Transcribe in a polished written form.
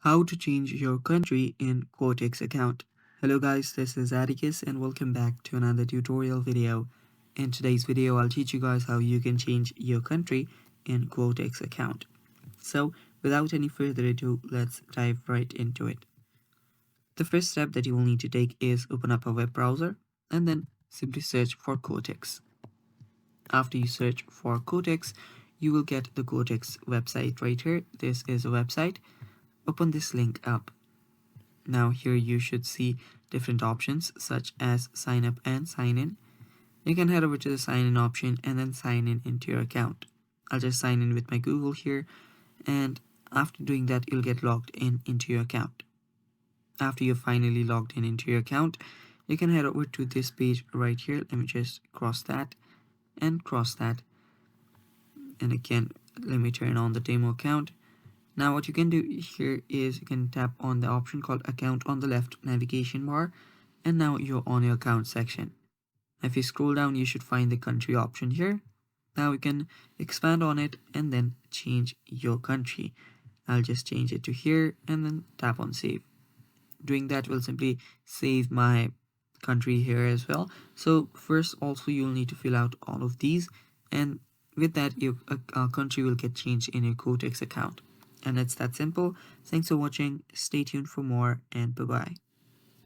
How to change your country in Quotex account. Hello guys, this is Atticus and welcome back to another tutorial video. In today's video, I'll teach you guys how you can change your country in Quotex account. So without any further ado, let's dive right into it. The first step that you will need to take is open up a web browser and then simply search for Quotex. After you search for Quotex, you will get the Quotex website right here. This is a website. Open this link up. Now here you should see different options such as sign up and sign in. You can head over to the sign in option and then sign in into your account. I'll just sign in with my Google here, and after doing that you'll get logged in into your account. After you're finally logged in into your account, you can head over to this page right here. Let me just cross that and cross that, and again let me turn on the demo account. Now what you can do here is you can tap on the option called account on the left navigation bar, and now you're on your account section. If you scroll down, you should find the country option here. Now you can expand on it and then change your country. I'll just change it to here and then tap on save. Doing that will simply save my country here as well. So first also you'll need to fill out all of these, and with that your country will get changed in your Quotex account. And it's that simple. Thanks for watching. Stay tuned for more, and bye bye.